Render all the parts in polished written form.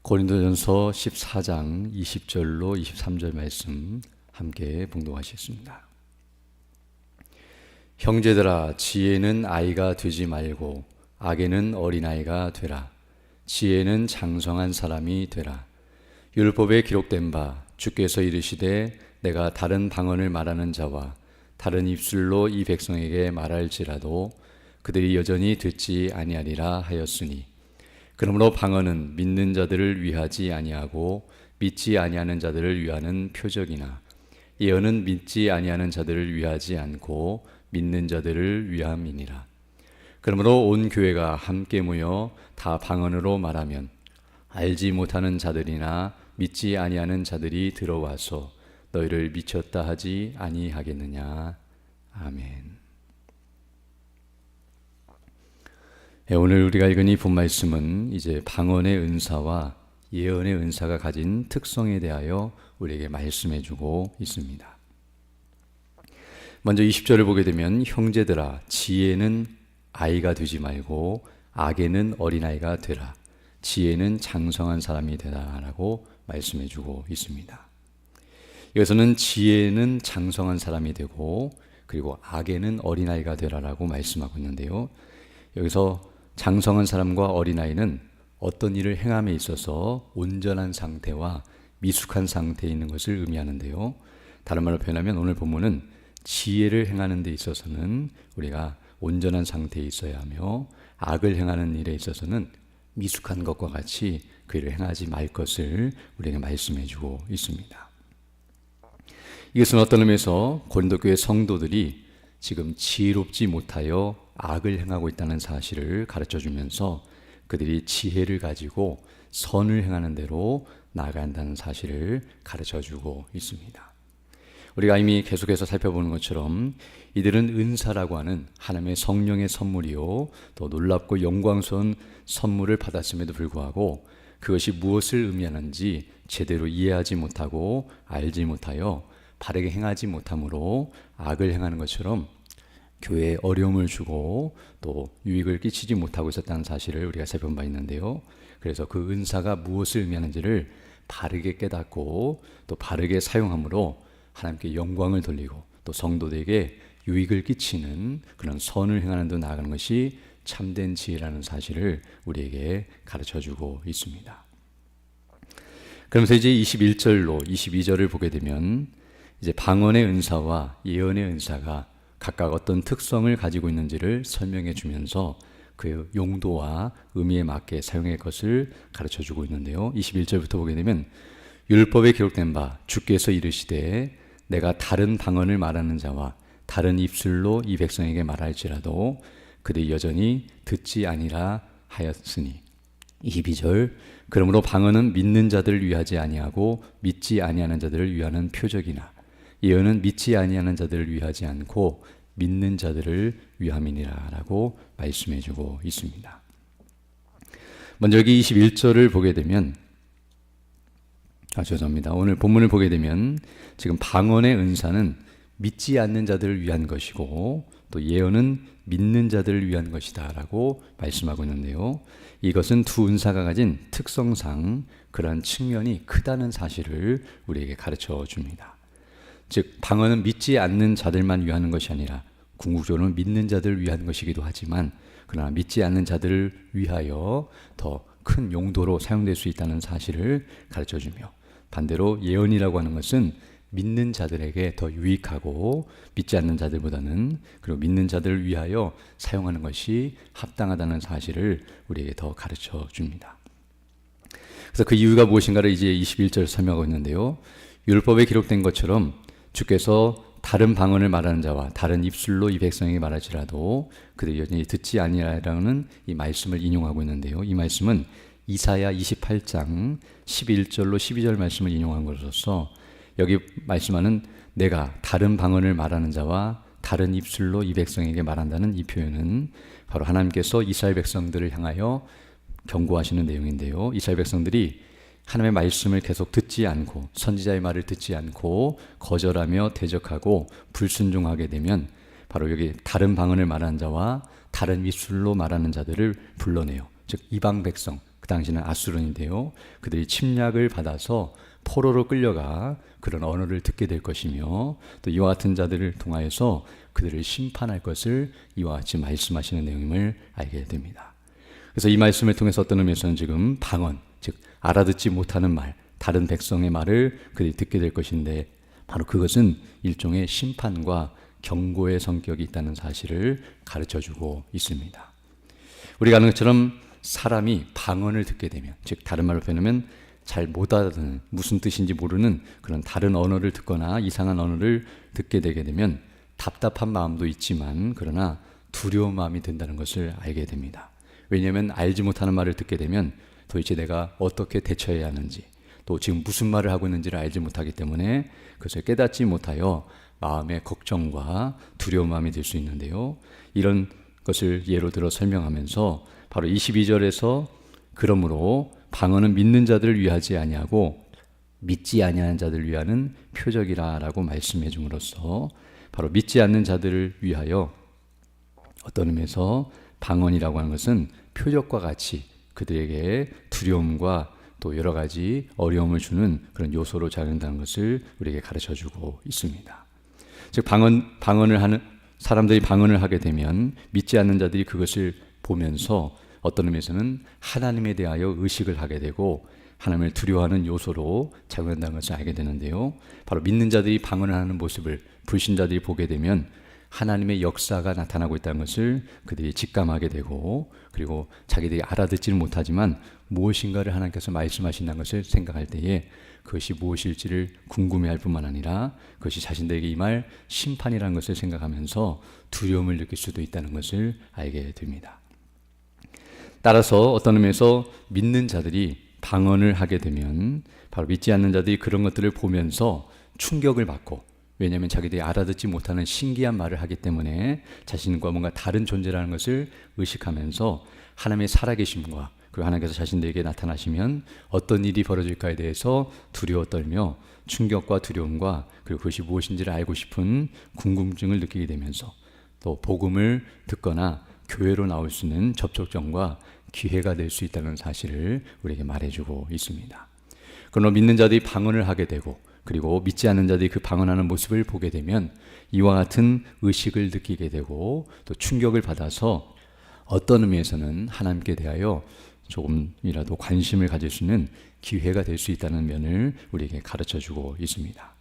고린도전서 14장 20절로 23절 말씀 함께 봉독하시겠습니다. 형제들아, 지혜는 아이가 되지 말고 악에는 어린아이가 되라. 지혜는 장성한 사람이 되라. 율법에 기록된 바 주께서 이르시되 내가 다른 방언을 말하는 자와 다른 입술로 이 백성에게 말할지라도 그들이 여전히 듣지 아니하리라 하였으니, 그러므로 방언은 믿는 자들을 위하지 아니하고 믿지 아니하는 자들을 위하는 표적이나 예언은 믿지 아니하는 자들을 위하지 않고 믿는 자들을 위함이니라. 그러므로 온 교회가 함께 모여 다 방언으로 말하면 알지 못하는 자들이나 믿지 아니하는 자들이 들어와서 너희를 미쳤다 하지 아니하겠느냐. 아멘. 오늘 우리가 읽은 이 본 말씀은 이제 방언의 은사와 예언의 은사가 가진 특성에 대하여 우리에게 말씀해 주고 있습니다. 먼저 20절을 보게 되면 형제들아, 지혜는 아이가 되지 말고 악에는 어린아이가 되라. 지혜는 장성한 사람이 되라 라고 말씀해 주고 있습니다. 여기서는 지혜는 장성한 사람이 되고 그리고 악에는 어린아이가 되라 라고 말씀하고 있는데요, 여기서 장성한 사람과 어린아이는 어떤 일을 행함에 있어서 온전한 상태와 미숙한 상태에 있는 것을 의미하는데요, 다른 말로 표현하면 오늘 본문은 지혜를 행하는 데 있어서는 우리가 온전한 상태에 있어야 하며 악을 행하는 일에 있어서는 미숙한 것과 같이 그 일을 행하지 말 것을 우리에게 말씀해 주고 있습니다. 이것은 어떤 의미에서 고린도 교회 성도들이 지금 지혜롭지 못하여 악을 행하고 있다는 사실을 가르쳐 주면서 그들이 지혜를 가지고 선을 행하는 대로 나아간다는 사실을 가르쳐 주고 있습니다. 우리가 이미 계속해서 살펴보는 것처럼 이들은 은사라고 하는 하나님의 성령의 선물이요, 또 놀랍고 영광스러운 선물을 받았음에도 불구하고 그것이 무엇을 의미하는지 제대로 이해하지 못하고 알지 못하여 바르게 행하지 못함으로 악을 행하는 것처럼 교회에 어려움을 주고 또 유익을 끼치지 못하고 있었다는 사실을 우리가 살펴본 바 있는데요, 그래서 그 은사가 무엇을 의미하는지를 바르게 깨닫고 또 바르게 사용함으로 하나님께 영광을 돌리고 또 성도들에게 유익을 끼치는 그런 선을 행하는 데 나아가는 것이 참된 지혜라는 사실을 우리에게 가르쳐주고 있습니다. 그러면서 이제 21절로 22절을 보게 되면 이제 방언의 은사와 예언의 은사가 각각 어떤 특성을 가지고 있는지를 설명해 주면서 그 용도와 의미에 맞게 사용할 것을 가르쳐주고 있는데요, 21절부터 보게 되면 율법에 기록된 바 주께서 이르시되 내가 다른 방언을 말하는 자와 다른 입술로 이 백성에게 말할지라도 그들이 여전히 듣지 아니라 하였으니. 22절, 그러므로 방언은 믿는 자들을 위하지 아니하고 믿지 아니하는 자들을 위하는 표적이나 예언은 믿지 아니하는 자들을 위하지 않고 믿는 자들을 위함이니라 라고 말씀해 주고 있습니다. 먼저 여기 21절을 보게 되면 죄송합니다. 오늘 본문을 보게 되면 지금 방언의 은사는 믿지 않는 자들을 위한 것이고 또 예언은 믿는 자들을 위한 것이다 라고 말씀하고 있는데요, 이것은 두 은사가 가진 특성상 그러한 측면이 크다는 사실을 우리에게 가르쳐 줍니다. 즉 방언은 믿지 않는 자들만 위하는 것이 아니라 궁극적으로는 믿는 자들을 위한 것이기도 하지만 그러나 믿지 않는 자들을 위하여 더 큰 용도로 사용될 수 있다는 사실을 가르쳐 주며, 반대로 예언이라고 하는 것은 믿는 자들에게 더 유익하고 믿지 않는 자들보다는 그리고 믿는 자들을 위하여 사용하는 것이 합당하다는 사실을 우리에게 더 가르쳐 줍니다. 그래서 그 이유가 무엇인가를 이제 21절 설명하고 있는데요, 율법에 기록된 것처럼 주께서 다른 방언을 말하는 자와 다른 입술로 이 백성에게 말할지라도 그들이 여전히 듣지 아니하리라는 이 말씀을 인용하고 있는데요, 이 말씀은 이사야 28장 11절로 12절 말씀을 인용한 것으로서 여기 말씀하는 내가 다른 방언을 말하는 자와 다른 입술로 이 백성에게 말한다는 이 표현은 바로 하나님께서 이스라엘 백성들을 향하여 경고하시는 내용인데요, 이스라엘 백성들이 하나님의 말씀을 계속 듣지 않고 선지자의 말을 듣지 않고 거절하며 대적하고 불순종하게 되면 바로 여기 다른 방언을 말하는 자와 다른 입술로 말하는 자들을 불러내요. 즉 이방 백성, 그 당시는 아수르인데요. 그들이 침략을 받아서 포로로 끌려가 그런 언어를 듣게 될 것이며 또 이와 같은 자들을 통하여서 그들을 심판할 것을 이와 같이 말씀하시는 내용임을 알게 됩니다. 그래서 이 말씀을 통해서 어떤 의미에서는 지금 방언, 즉 알아듣지 못하는 말, 다른 백성의 말을 그들이 듣게 될 것인데 바로 그것은 일종의 심판과 경고의 성격이 있다는 사실을 가르쳐주고 있습니다. 우리가 아는 것처럼 사람이 방언을 듣게 되면, 즉 다른 말로 표현하면 잘 못 알아듣는, 무슨 뜻인지 모르는 그런 다른 언어를 듣거나 이상한 언어를 듣게 되게 되면 답답한 마음도 있지만 그러나 두려운 마음이 든다는 것을 알게 됩니다. 왜냐하면 알지 못하는 말을 듣게 되면 도대체 내가 어떻게 대처해야 하는지, 또 지금 무슨 말을 하고 있는지를 알지 못하기 때문에 그것을 깨닫지 못하여 마음의 걱정과 두려운 마음이 들 수 있는데요. 이런 것을 예로 들어 설명하면서 바로 22절에서 그러므로 방언은 믿는 자들을 위하지 아니하고 믿지 아니하는 자들을 위하는 표적이라라고 말씀해 줌으로써 바로 믿지 않는 자들을 위하여 어떤 의미에서 방언이라고 하는 것은 표적과 같이 그들에게 두려움과 또 여러 가지 어려움을 주는 그런 요소로 작용한다는 것을 우리에게 가르쳐주고 있습니다. 즉 방언을 하는 사람들이 방언을 하게 되면 믿지 않는 자들이 그것을 보면서 어떤 의미에서는 하나님에 대하여 의식을 하게 되고 하나님을 두려워하는 요소로 작용한다는 것을 알게 되는데요. 바로 믿는 자들이 방언을 하는 모습을 불신자들이 보게 되면 하나님의 역사가 나타나고 있다는 것을 그들이 직감하게 되고 그리고 자기들이 알아듣지는 못하지만 무엇인가를 하나님께서 말씀하신다는 것을 생각할 때에 그것이 무엇일지를 궁금해할 뿐만 아니라 그것이 자신들에게 임할 심판이라는 것을 생각하면서 두려움을 느낄 수도 있다는 것을 알게 됩니다. 따라서 어떤 의미에서 믿는 자들이 방언을 하게 되면 바로 믿지 않는 자들이 그런 것들을 보면서 충격을 받고, 왜냐하면 자기들이 알아듣지 못하는 신기한 말을 하기 때문에 자신과 뭔가 다른 존재라는 것을 의식하면서 하나님의 살아계심과 그리고 하나님께서 자신들에게 나타나시면 어떤 일이 벌어질까에 대해서 두려워 떨며 충격과 두려움과 그리고 그것이 무엇인지를 알고 싶은 궁금증을 느끼게 되면서 또 복음을 듣거나 교회로 나올 수 있는 접촉점과 기회가 될 수 있다는 사실을 우리에게 말해주고 있습니다. 그러나 믿는 자들이 방언을 하게 되고 그리고 믿지 않는 자들이 그 방언하는 모습을 보게 되면 이와 같은 의식을 느끼게 되고 또 충격을 받아서 어떤 의미에서는 하나님께 대하여 조금이라도 관심을 가질 수 있는 기회가 될 수 있다는 면을 우리에게 가르쳐주고 있습니다.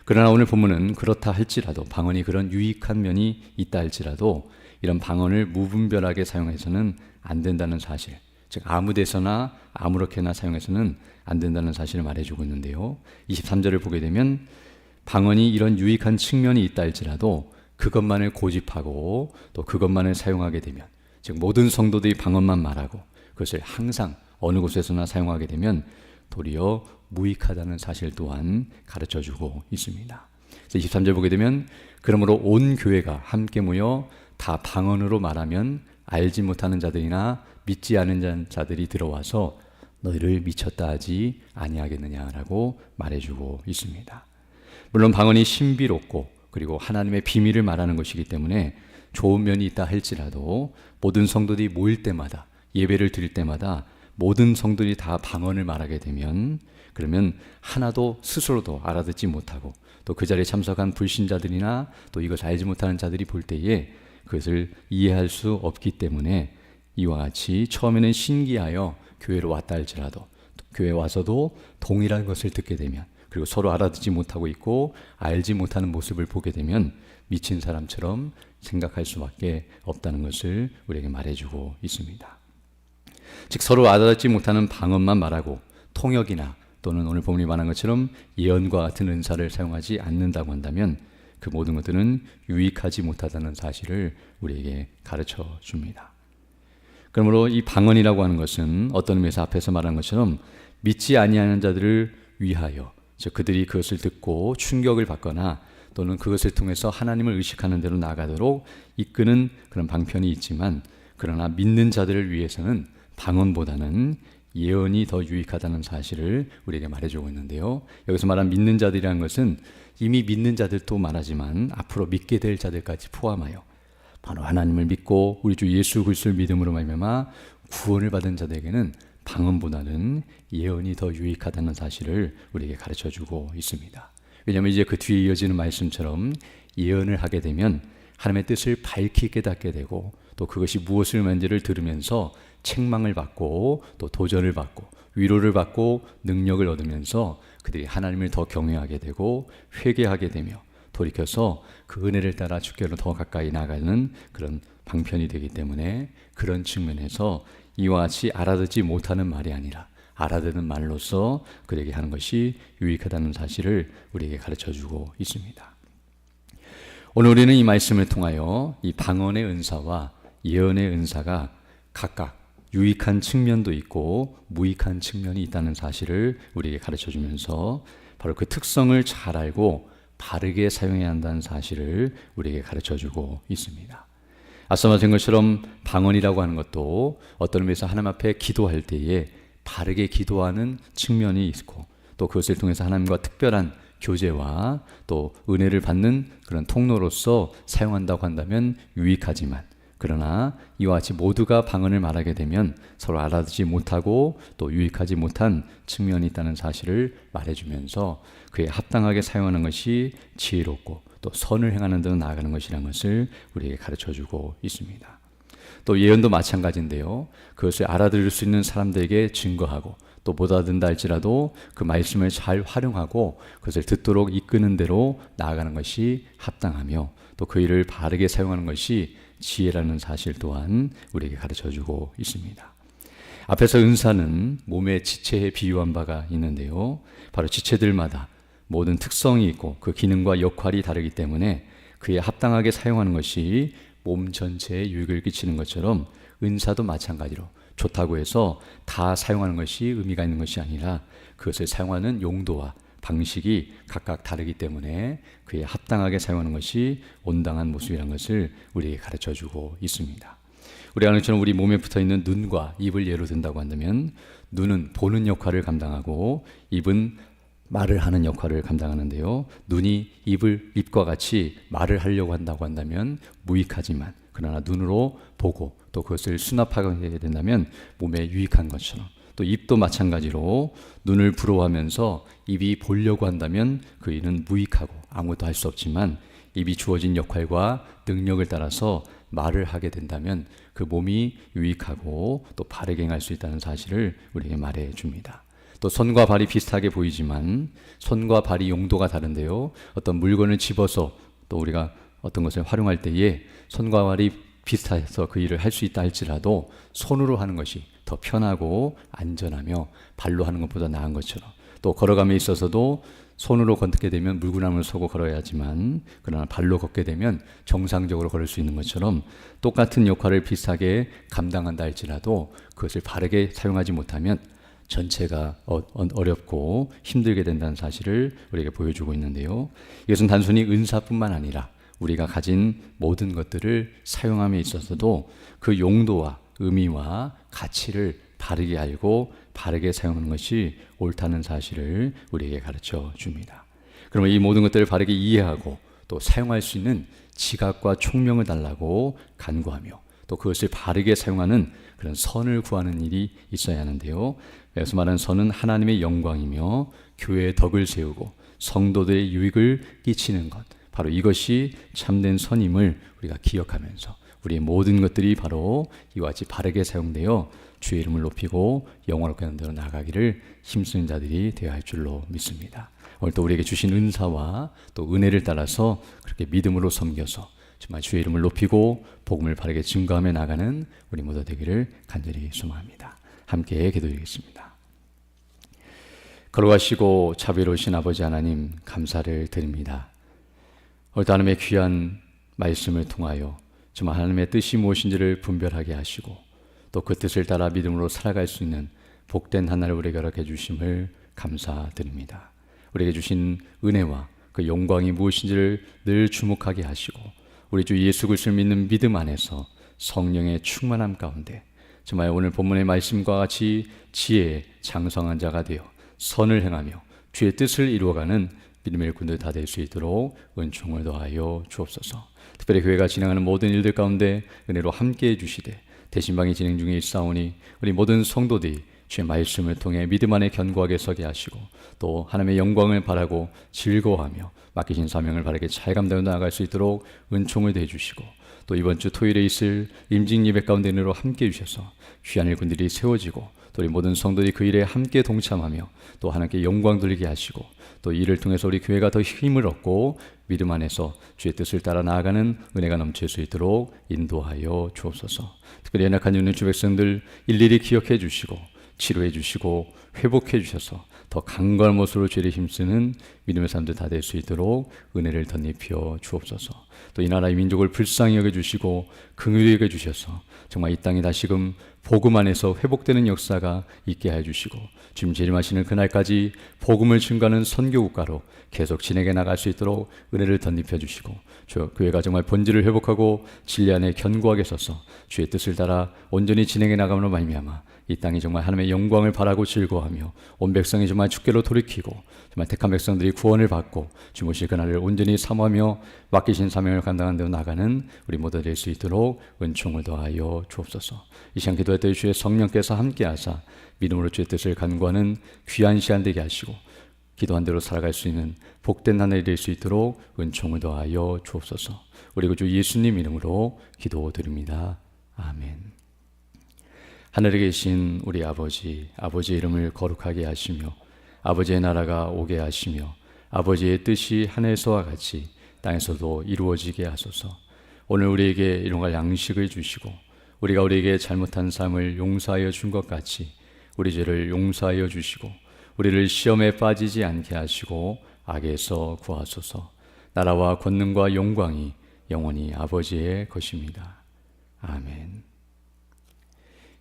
그러나 오늘 본문은 그렇다 할지라도 방언이 그런 유익한 면이 있다 할지라도 이런 방언을 무분별하게 사용해서는 안 된다는 사실, 즉 아무 데서나 아무렇게나 사용해서는 안 된다는 사실을 말해주고 있는데요. 23절을 보게 되면 방언이 이런 유익한 측면이 있다 할지라도 그것만을 고집하고 또 그것만을 사용하게 되면, 즉 모든 성도들이 방언만 말하고 그것을 항상 어느 곳에서나 사용하게 되면 도리어 무익하다는 사실 또한 가르쳐주고 있습니다. 그래서 23절 보게 되면 그러므로 온 교회가 함께 모여 다 방언으로 말하면 알지 못하는 자들이나 믿지 않은 자들이 들어와서 너희를 미쳤다 하지 아니하겠느냐라고 말해주고 있습니다. 물론 방언이 신비롭고 그리고 하나님의 비밀을 말하는 것이기 때문에 좋은 면이 있다 할지라도 모든 성도들이 모일 때마다 예배를 드릴 때마다 모든 성도들이 다 방언을 말하게 되면 그러면 하나도 스스로도 알아듣지 못하고 또 그 자리에 참석한 불신자들이나 또 이것을 알지 못하는 자들이 볼 때에 그것을 이해할 수 없기 때문에 이와 같이 처음에는 신기하여 교회로 왔다 할지라도 교회에 와서도 동일한 것을 듣게 되면 그리고 서로 알아듣지 못하고 있고 알지 못하는 모습을 보게 되면 미친 사람처럼 생각할 수밖에 없다는 것을 우리에게 말해주고 있습니다. 즉 서로 알아듣지 못하는 방언만 말하고 통역이나 또는 오늘 본문이 말한 것처럼 예언과 같은 은사를 사용하지 않는다고 한다면 그 모든 것들은 유익하지 못하다는 사실을 우리에게 가르쳐 줍니다. 그러므로 이 방언이라고 하는 것은 어떤 의미에서 앞에서 말한 것처럼 믿지 아니하는 자들을 위하여, 즉 그들이 그것을 듣고 충격을 받거나 또는 그것을 통해서 하나님을 의식하는 대로 나아가도록 이끄는 그런 방편이 있지만 그러나 믿는 자들을 위해서는 방언보다는 예언이 더 유익하다는 사실을 우리에게 말해주고 있는데요. 여기서 말한 믿는 자들이라는 것은 이미 믿는 자들도 말하지만 앞으로 믿게 될 자들까지 포함하여 바로 하나님을 믿고 우리 주 예수 그리스도를 믿음으로 말미암아 구원을 받은 자들에게는 방언보다는 예언이 더 유익하다는 사실을 우리에게 가르쳐주고 있습니다. 왜냐하면 이제 그 뒤에 이어지는 말씀처럼 예언을 하게 되면 하나님의 뜻을 밝히 깨닫게 되고, 또 그것이 무엇을 말인지를 들으면서 책망을 받고 또 도전을 받고 위로를 받고 능력을 얻으면서 그들이 하나님을 더 경외하게 되고 회개하게 되며 돌이켜서 그 은혜를 따라 주께로 더 가까이 나가는 그런 방편이 되기 때문에, 그런 측면에서 이와 같이 알아듣지 못하는 말이 아니라 알아듣는 말로서 그에게 하는 것이 유익하다는 사실을 우리에게 가르쳐주고 있습니다. 오늘 우리는 이 말씀을 통하여 이 방언의 은사와 예언의 은사가 각각 유익한 측면도 있고 무익한 측면이 있다는 사실을 우리에게 가르쳐주면서 바로 그 특성을 잘 알고 바르게 사용해야 한다는 사실을 우리에게 가르쳐주고 있습니다. 앞서 말한 것처럼 방언이라고 하는 것도 어떤 의미에서 하나님 앞에 기도할 때에 바르게 기도하는 측면이 있고, 또 그것을 통해서 하나님과 특별한 교제와 또 은혜를 받는 그런 통로로서 사용한다고 한다면 유익하지만, 그러나 이와 같이 모두가 방언을 말하게 되면 서로 알아듣지 못하고 또 유익하지 못한 측면이 있다는 사실을 말해주면서 그에 합당하게 사용하는 것이 지혜롭고 또 선을 행하는 데로 나아가는 것이라는 것을 우리에게 가르쳐주고 있습니다. 또 예언도 마찬가지인데요, 그것을 알아들을 수 있는 사람들에게 증거하고 또 못 알아듣는다 할지라도 그 말씀을 잘 활용하고 그것을 듣도록 이끄는 대로 나아가는 것이 합당하며, 또 그 일을 바르게 사용하는 것이 지혜라는 사실 또한 우리에게 가르쳐주고 있습니다. 앞에서 은사는 몸의 지체에 비유한 바가 있는데요, 바로 지체들마다 모든 특성이 있고 그 기능과 역할이 다르기 때문에 그에 합당하게 사용하는 것이 몸 전체에 유익을 끼치는 것처럼 은사도 마찬가지로 좋다고 해서 다 사용하는 것이 의미가 있는 것이 아니라 그것을 사용하는 용도와 방식이 각각 다르기 때문에 그에 합당하게 사용하는 것이 온당한 모습이라는 것을 우리에게 가르쳐주고 있습니다. 우리가 아는 것처럼 우리 몸에 붙어있는 눈과 입을 예로 든다고 한다면, 눈은 보는 역할을 감당하고 입은 말을 하는 역할을 감당하는데요, 눈이 입과 같이 말을 하려고 한다고 한다면 무익하지만, 그러나 눈으로 보고 또 그것을 수납하게 된다면 몸에 유익한 것처럼, 또 입도 마찬가지로 눈을 부러워하면서 입이 보려고 한다면 그 일은 무익하고 아무것도 할 수 없지만, 입이 주어진 역할과 능력을 따라서 말을 하게 된다면 그 몸이 유익하고 또 바르게 행할 수 있다는 사실을 우리에게 말해 줍니다. 또 손과 발이 비슷하게 보이지만 손과 발이 용도가 다른데요, 어떤 물건을 집어서 또 우리가 어떤 것을 활용할 때에 손과 발이 비슷해서 그 일을 할 수 있다 할지라도 손으로 하는 것이 더 편하고 안전하며 발로 하는 것보다 나은 것처럼, 또 걸어감에 있어서도 손으로 걷게 되면 물구나무를 서고 걸어야 하지만 그러나 발로 걷게 되면 정상적으로 걸을 수 있는 것처럼, 똑같은 역할을 비슷하게 감당한다 할지라도 그것을 바르게 사용하지 못하면 전체가 어렵고 힘들게 된다는 사실을 우리에게 보여주고 있는데요, 이것은 단순히 은사뿐만 아니라 우리가 가진 모든 것들을 사용함에 있어서도 그 용도와 의미와 가치를 바르게 알고 바르게 사용하는 것이 옳다는 사실을 우리에게 가르쳐 줍니다. 그러면 이 모든 것들을 바르게 이해하고 또 사용할 수 있는 지각과 총명을 달라고 간구하며 또 그것을 바르게 사용하는 그런 선을 구하는 일이 있어야 하는데요, 여기서 말하는 선은 하나님의 영광이며 교회의 덕을 세우고 성도들의 유익을 끼치는 것, 바로 이것이 참된 선임을 우리가 기억하면서 우리의 모든 것들이 바로 이와 같이 바르게 사용되어 주의 이름을 높이고 영원롭게 하는 대로 나가기를 힘쓰는 자들이 되어야 할 줄로 믿습니다. 오늘 또 우리에게 주신 은사와 또 은혜를 따라서 그렇게 믿음으로 섬겨서 정말 주의 이름을 높이고 복음을 바르게 증거하며 나가는 우리 모두 되기를 간절히 소망합니다. 함께 기도드리겠습니다. 걸어가시고 자비로우신 아버지 하나님, 감사를 드립니다. 오늘 하나님의 귀한 말씀을 통하여 정말 하나님의 뜻이 무엇인지를 분별하게 하시고 또 그 뜻을 따라 믿음으로 살아갈 수 있는 복된 하나를 우리에게 허락해 주심을 감사드립니다. 우리에게 주신 은혜와 그 영광이 무엇인지를 늘 주목하게 하시고 우리 주 예수 그리스도를 믿는 믿음 안에서 성령의 충만함 가운데 정말 오늘 본문의 말씀과 같이 지혜에 장성한 자가 되어 선을 행하며 주의 뜻을 이루어가는 믿음의 군대 다 될 수 있도록 은총을 더하여 주옵소서. 특별히 교회가 진행하는 모든 일들 가운데 은혜로 함께해 주시되 대신방이 진행 중에 있사오니 우리 모든 성도들이 주의 말씀을 통해 믿음 안에 견고하게 서게 하시고 또 하나님의 영광을 바라고 즐거워하며 맡기신 사명을 바르게 잘 감당해 나아갈 수 있도록 은총을 대주시고 또 이번 주 토요일에 있을 임직 예배 가운데 은혜로 함께 해주셔서 귀한 일꾼들이 세워지고 또 우리 모든 성도들이 그 일에 함께 동참하며 또 하나님께 영광 돌리게 하시고 또 이 일을 통해서 우리 교회가 더 힘을 얻고 믿음 안에서 주의 뜻을 따라 나아가는 은혜가 넘칠 수 있도록 인도하여 주옵소서. 특별히 연약한 있는 주 백성들 일일이 기억해 주시고 치료해 주시고 회복해 주셔서 더 강건한 모습으로 죄를 힘쓰는 믿음의 사람들 다 될 수 있도록 은혜를 덧입혀 주옵소서. 또 이 나라의 민족을 불쌍히 여겨주시고 긍휼히 여겨주셔서 정말 이 땅이 다시금 복음 안에서 회복되는 역사가 있게 해주시고 주님 재림하시는 그날까지 복음을 증거하는 선교국가로 계속 진행해 나갈 수 있도록 은혜를 덧입혀 주시고 교회가 정말 본질을 회복하고 진리 안에 견고하게 서서 주의 뜻을 따라 온전히 진행해 나감으로 말미암아 이 땅이 정말 하나님의 영광을 바라고 즐거워하며 온 백성이 정말 주께로 돌이키고 정말 택한 백성들이 구원을 받고 주무실 그날을 온전히 사모하며 맡기신 사명을 감당하는 데로 나가는 우리 모두 될 수 있도록 은총을 더하여 주옵소서. 이 시간 기도할 때 주의 성령께서 함께하사 믿음으로 주의 뜻을 간구하는 귀한 시간 되게 하시고 기도한 대로 살아갈 수 있는 복된 하늘이 될 수 있도록 은총을 더하여 주옵소서. 우리 구주 예수님 이름으로 기도드립니다. 아멘. 하늘에 계신 우리 아버지, 아버지의 이름을 거룩하게 하시며 아버지의 나라가 오게 하시며 아버지의 뜻이 하늘에서와 같이 땅에서도 이루어지게 하소서. 오늘 우리에게 일용할 양식을 주시고 우리가 우리에게 잘못한 삶을 용서하여 준 것 같이 우리 죄를 용서하여 주시고 우리를 시험에 빠지지 않게 하시고 악에서 구하소서. 나라와 권능과 영광이 영원히 아버지의 것입니다. 아멘.